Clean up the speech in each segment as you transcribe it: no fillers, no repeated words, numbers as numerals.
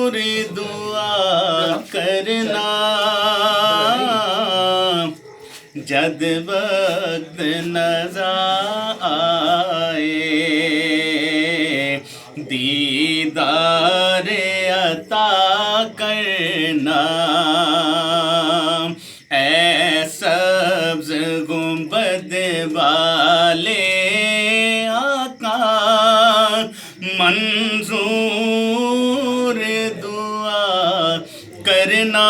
دعا کرنا جد وقت نظر آئے دیدار عطا کرنا اے سبز گنبد والے آقا منظور دعا کرنا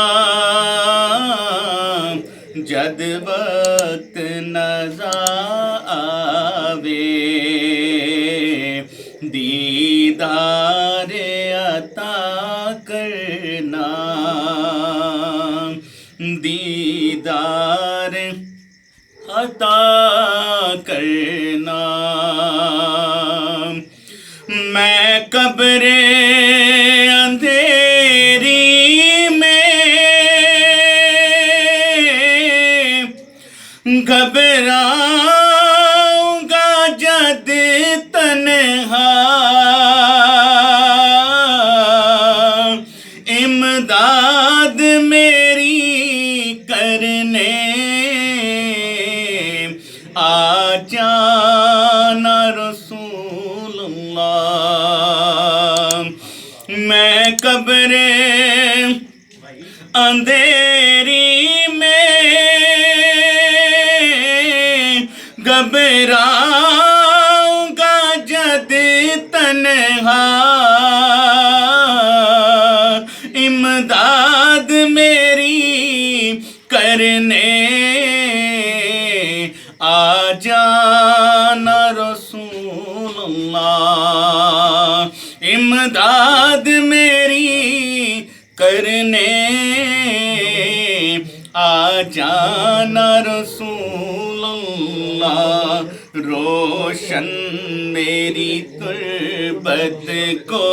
جد وقت نظر آوے دیدار عطا کرنا دیدار عطا کرنا میں قبر اندھیری میں گھبراؤں گا جد تنہا امداد میری کرنے آ جانا رسول اللہ میں قبر اندھیری میں گھبراؤں گا جد تنہا امداد میری کرنے آ جانا رسول اللہ امداد میری کرنے آ جانا رسول اللہ روشن میری تربت کو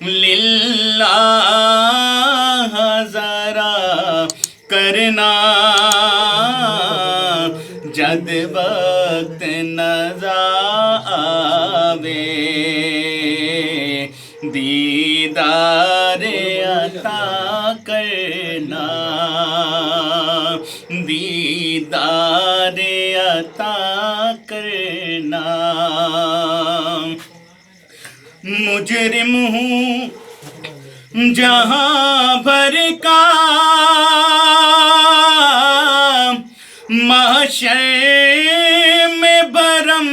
للہ ذرا کرنا جد وقت نظر آوے دیدار عطا کرنا دیدار عطا کرنا مجرم ہوں جہاں بھر کا محشر میں برم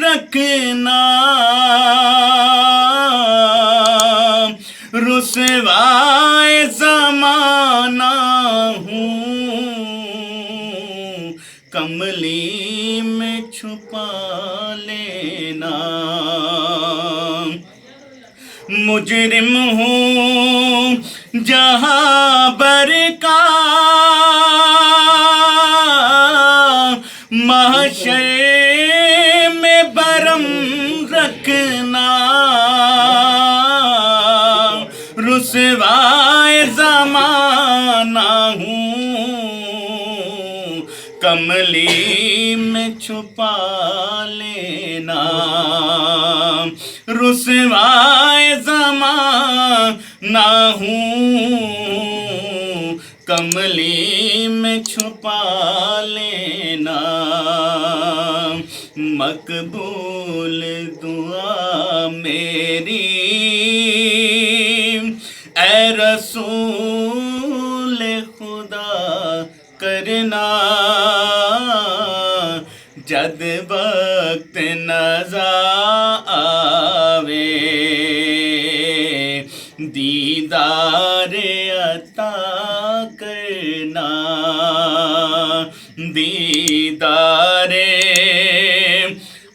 رکھنا رسوائے زمانہ ہوں کملی میں چھپا لینا مجرم ہوں جہاں بر کا محشر میں برم رکھنا رسوائے زمانہ ہوں کملی میں چھپا لینا رسوائے زمانہ ہوں کملی میں چھپا لینا مقبول دعا میری اے رسول خدا کرنا جد وقت نظر آوے دیدار عطا کرنا دیدار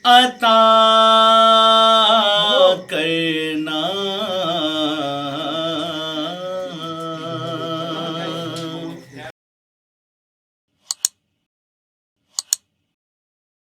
عطا کرنا